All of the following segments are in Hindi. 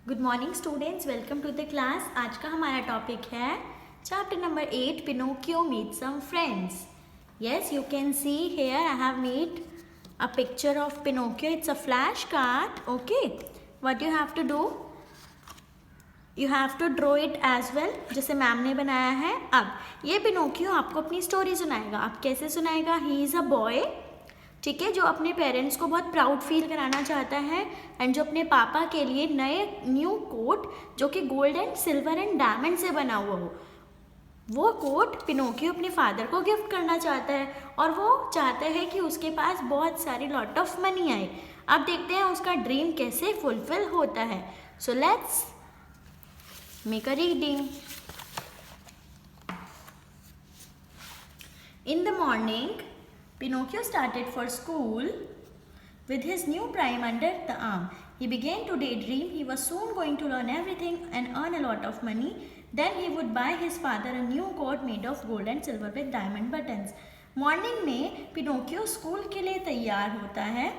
Good morning students, welcome to the class. आज का हमारा टॉपिक है chapter number 8, Pinocchio meet some friends. Yes, you can see here I have made a picture of Pinocchio. It's a flash card. Okay, what you have to do, you have to draw it as well, जैसे मैम ने बनाया है. अब ये पिनोकियो आपको अपनी स्टोरी सुनाएगा. अब कैसे सुनाएगा? ही इज़ अ बॉय, ठीक है, जो अपने पेरेंट्स को बहुत प्राउड फील कराना चाहता है एंड जो अपने पापा के लिए न्यू कोट जो कि gold and silver and diamond से बना हुआ हो, वो कोट पिनोकियो अपने फादर को गिफ्ट करना चाहता है और वो चाहता है कि उसके पास बहुत सारी लॉट ऑफ मनी आए. अब देखते हैं उसका ड्रीम कैसे फुलफिल होता है. So let's make a reading. In the morning, Pinocchio started for school with his new prime under the arm. He began to daydream he was soon going to learn everything and earn a lot of money. Then he would buy his father a new coat made of gold and silver with diamond buttons. Morning में पिनोकियो स्कूल के लिए तैयार होता है.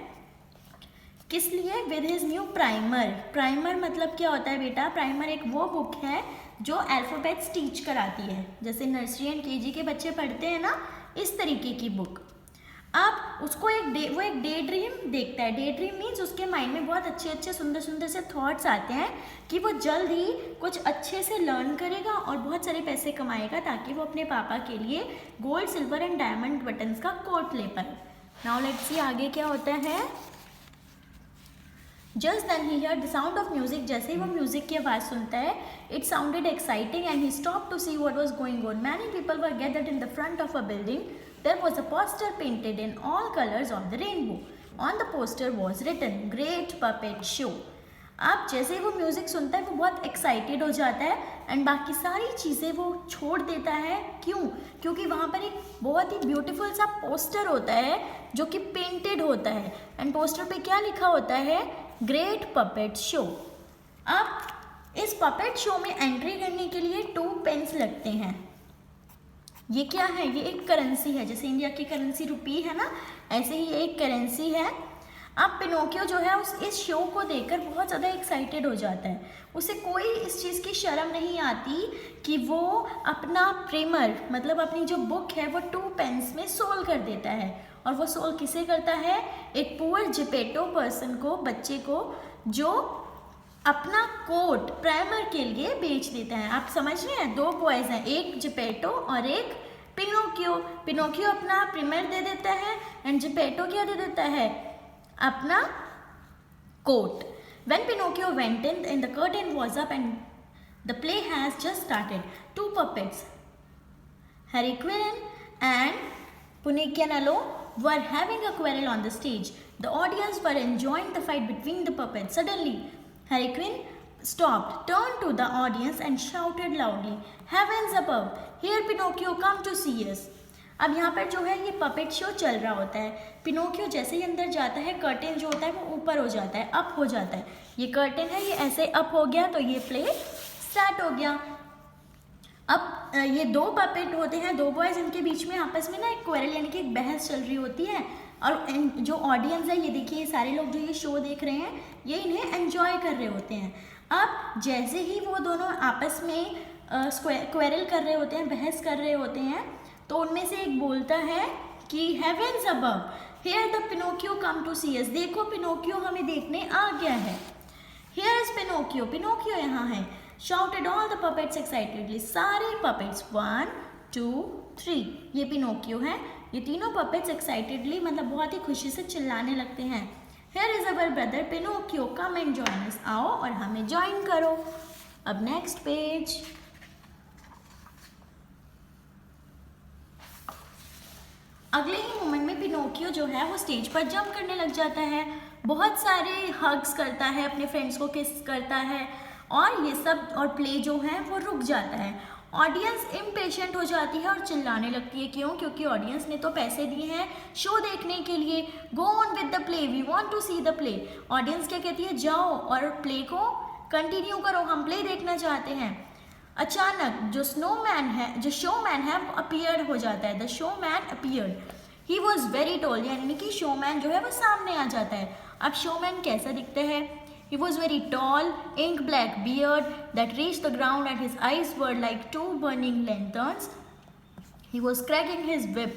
किस लिए? With his new primer. Primer मतलब क्या होता है बेटा? प्राइमर एक वो बुक है जो अल्फ़ाबेट्स टीच कराती है, जैसे नर्सरी एंड केजी के बच्चे पढ़ते हैं ना, इस तरीके की बुक. अब उसको वो एक डे ड्रीम देखता है. डे ड्रीम मीन्स उसके माइंड में बहुत अच्छे अच्छे सुंदर सुंदर से थॉट्स आते हैं कि वो जल्द ही कुछ अच्छे से लर्न करेगा और बहुत सारे पैसे कमाएगा ताकि वो अपने पापा के लिए gold, silver and diamond buttons का कोट ले पाए. नाउ लेट्स सी आगे क्या होता है. Just then he heard the sound of music. जैसे ही वो म्यूजिक की आवाज़ सुनता है, it sounded exciting and he stopped to see what was going on. Many people were gathered in the front of a building. There was a poster painted in all colors of the rainbow. On the poster was written, "Great Puppet Show." अब जैसे ही वो म्यूज़िक सुनता है वो बहुत एक्साइटेड हो जाता है एंड बाकी सारी चीज़ें वो छोड़ देता है. क्यों? क्योंकि वहाँ पर एक बहुत ही ब्यूटीफुल सा पोस्टर होता है जो कि पेंटेड होता है एंड पोस्टर पे क्या लिखा होता है? Great puppet show. अब इस पपेट शो में एंट्री करने के लिए 2 पेन्स लगते हैं. ये क्या है? ये एक करेंसी है. जैसे इंडिया की करेंसी रुपी है ना, ऐसे ही ये एक करेंसी है. अब पिनोकियो जो है इस शो को देखकर बहुत ज़्यादा एक्साइटेड हो जाता है. उसे कोई इस चीज़ की शर्म नहीं आती कि वो अपना प्रेमर मतलब अपनी जो बुक है वो 2 पेन्स में सोल कर देता है. और वो सोल किसे करता है? एक पुअर जिपेटो पर्सन को, बच्चे को, जो अपना कोट प्राइमर के लिए बेच देता है. आप समझ रहे हैं? 2 बॉयज़ हैं, एक जिपेटो और एक पिनोकियो. पिनोकियो अपना प्रिमर दे देता है एंड जिपेटो क्या दे देता है? अपना coat. When Pinocchio went in and the curtain was up and the play has just started. 2 puppets, Harlequin and Punchinello, were having a quarrel on the stage. The audience were enjoying the fight between the puppets. Suddenly, Harlequin stopped, turned to the audience and shouted loudly, "Heavens above! Here Pinocchio, come to see us." अब यहाँ पर जो है ये पपेट शो चल रहा होता है. पिनोकियो जैसे ही अंदर जाता है, कर्टेन जो होता है वो ऊपर हो जाता है, अप हो जाता है. ये कर्टेन है, ये ऐसे अप हो गया तो ये प्ले स्टार्ट हो गया. अब ये 2 पपेट होते हैं, 2 बॉयज़, इनके बीच में आपस में ना एक क्वेरल यानी कि एक बहस चल रही होती है. और जो ऑडियंस है, ये देखिए, ये सारे लोग जो ये शो देख रहे हैं ये इन्हें एंजॉय कर रहे होते हैं. अब जैसे ही वो दोनों आपस में क्वेरल कर रहे होते हैं, बहस कर रहे होते हैं, तो उनमें से एक बोलता है कि heavens above, here the Pinocchio come to see us. देखो पिनोकियो हमें देखने आ गया है. हियर इज पिनोकियो, पिनोकियो यहाँ है. Shouted all the puppets excitedly. सारे पपेट्स 1 2 3 ये पिनोकियो है. ये तीनों पपेट्स एक्साइटेडली मतलब बहुत ही खुशी से चिल्लाने लगते हैं. Here is our brother Pinocchio, come and join us. आओ और हमें ज्वाइन करो. अब नेक्स्ट पेज. अगले ही मोमेंट में पिनोकियो जो है वो स्टेज पर जंप करने लग जाता है. बहुत सारे हग्स करता है, अपने फ्रेंड्स को किस करता है और ये सब, और प्ले जो है वो रुक जाता है. ऑडियंस इम्पेशेंट हो जाती है और चिल्लाने लगती है. क्यों? क्योंकि ऑडियंस ने तो पैसे दिए हैं शो देखने के लिए. Go on with the play, we want to see the play. Audience क्या कहती है? जाओ और प्ले को कंटिन्यू करो, हम प्ले देखना चाहते हैं. अचानक जो स्नोमैन है, जो शोमैन है, वो अपीयर्ड हो जाता है. The showman appeared. He was very tall, यानी कि शोमैन जो है वो सामने आ जाता है. अब शोमैन कैसा दिखता है? He was very tall, ink black beard that reached the ground and his eyes were like two burning lanterns. He was cracking his whip.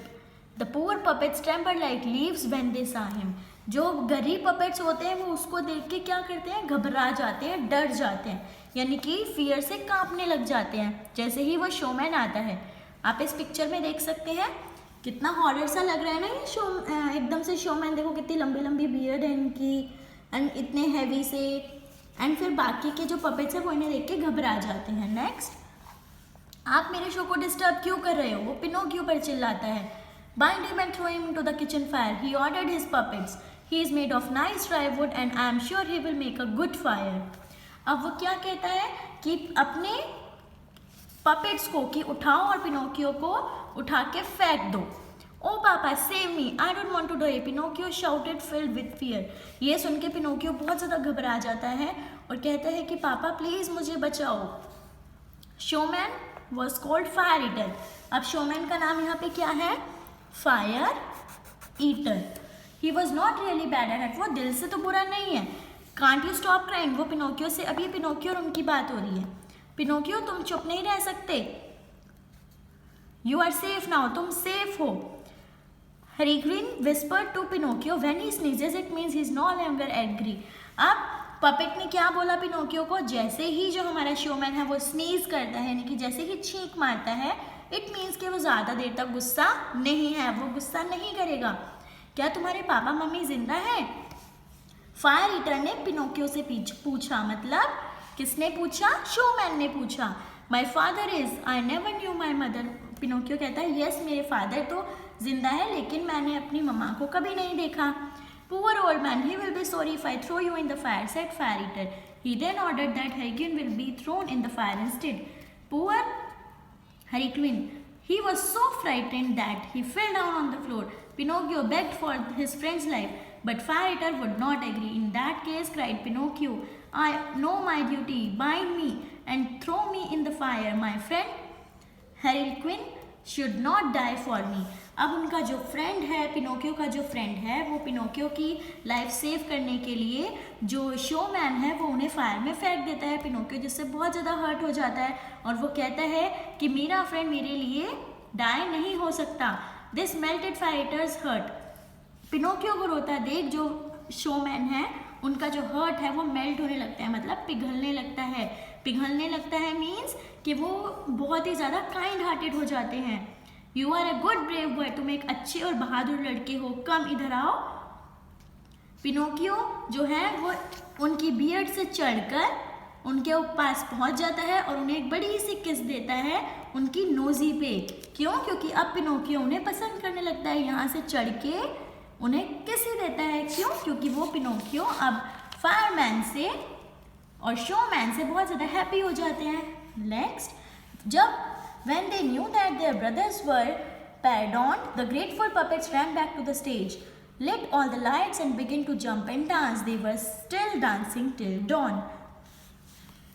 The poor puppets trembled like leaves when they saw him. जो गरीब puppets होते हैं वो उसको देख के क्या करते हैं, घबरा जाते हैं, डर जाते हैं, यानी कि फियर से कांपने लग जाते हैं जैसे ही वो शोमैन आता है। आप इस पिक्चर में देख सकते हैं कितना हॉरर सा लग रहा है ना ये शो। एकदम से शोमैन देखो कितनी लंबी लंबी बियर्ड है इनकी एंड इतने हैवी से, एंड फिर बाकी के जो पपेट्स हैं वो इन्हें देख के घबरा जाते हैं। नेक्स्ट, आप मेरे शो को डिस्टर्ब क्यों कर रहे हो, वो पिनोकियो पर चिल्लाता है। Bind him and throw him to the kitchen fire, he ordered his puppets, he is made of nice dry wood and I am sure he will make a good fire. अब वो क्या कहता है कि अपने पपेट्स को कि उठाओ और पिनोकियो को उठा के फेंक दो। Oh papa save me, I don't want to die, Pinocchio shouted filled with fear. ये सुन के पिनोकियो बहुत ज़्यादा घबरा जाता है और कहता है कि पापा प्लीज़ मुझे बचाओ। Showman was called fire eater. अब शोमैन का नाम यहाँ पे क्या है, fire Eater. He was not really bad at it, वो दिल से तो बुरा नहीं है। कांट यू स्टॉप क्राइंग, वो पिनोकियो से, अभी पिनोकियो और उनकी बात हो रही है। पिनोकियो तुम चुप नहीं रह सकते, यू आर सेफ नाउ, तुम सेफ हो। Harlequin whispered to Pinocchio, when he sneezes it means he is no longer angry. अब पपेट ने क्या बोला पिनोकियो को, जैसे ही जो हमारा शोमैन है वो स्नीज करता है, यानी कि जैसे ही छींक मारता है, इट मीन्स कि वो ज़्यादा देर तक गुस्सा नहीं है, वो गुस्सा नहीं करेगा। क्या तुम्हारे पापा मम्मी जिंदा है? फायर ईटर ने पिनोकियो से पूछा, मतलब किसने पूछा, शोमैन ने पूछा। My father is, I never knew my mother. Pinocchio कहता है यस मेरे फादर तो जिंदा है लेकिन मैंने अपनी मम्मा को कभी नहीं देखा। Poor old man, he will be sorry if I throw you in the fire, said Fire Eater. He then ordered that Harlequin will be thrown in the fire instead. Poor Harlequin, he was so frightened that he fell down on the floor. Pinocchio begged for his friend's life, but Fire Eater would not agree. In that case, cried Pinocchio, I know my duty. Bind me and throw me in the fire. My friend Harlequin should not die for me. अब उनका जो फ्रेंड है, पिनोकियो का जो फ्रेंड है, वो पिनोकियो की लाइफ सेव करने के लिए जो शोमैन है वो उन्हें फायर में फेंक देता है। पिनोकियो जिससे बहुत ज़्यादा हर्ट हो जाता है और वो कहता है कि मेरा फ्रेंड मेरे लिए डाई नहीं हो सकता। This melted fighter's heart. Pinocchio को रोता देख जो शोमैन है उनका जो हर्ट है वो मेल्ट होने लगता है, मतलब पिघलने लगता है। पिघलने लगता है मीन्स कि वो बहुत ही ज़्यादा काइंड हार्टेड हो जाते हैं। You are a good brave boy, तुम एक अच्छे और बहादुर लड़के हो, कम इधर आओ। पिनोकियो जो है वो उनकी बियर्ड से चढ़कर उनके पास पहुंच जाता है और उन्हें एक बड़ी सी किस देता है उनकी नोजी पे। क्यों? क्योंकि अब पिनोकियो उन्हें पसंद करने लगता है, यहाँ से चढ़ के उन्हें किस ही देता है। क्यों? क्योंकि वो पिनोकियो अब फायरमैन से और शोमैन से बहुत ज़्यादा हैप्पी हो जाते हैं। नेक्स्ट, जब when they knew that their brothers were pardoned, the grateful puppets ran back to the stage, lit all the lights and began to jump and dance. They were still dancing till dawn.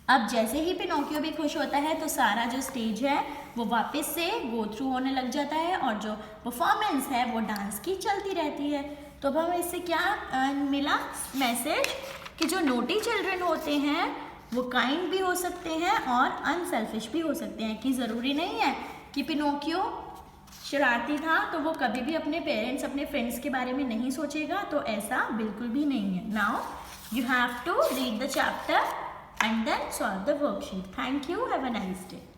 अब जैसे ही पिनोकियो भी खुश होता है तो सारा जो स्टेज है वो वापस से गो थ्रू होने लग जाता है और जो परफॉर्मेंस है वो डांस की चलती रहती है। तो अब हमें इससे क्या मिला मैसेज कि जो नोटी चिल्ड्रन होते हैं वो काइंड भी हो सकते हैं और अनसेल्फिश भी हो सकते हैं, कि ज़रूरी नहीं है कि पिनोकियो शरारती था तो वो कभी भी अपने पेरेंट्स अपने फ्रेंड्स के बारे में नहीं सोचेगा, तो ऐसा बिल्कुल भी नहीं है। Now you have to read the chapter and then solve the worksheet. Thank you. Have a nice day.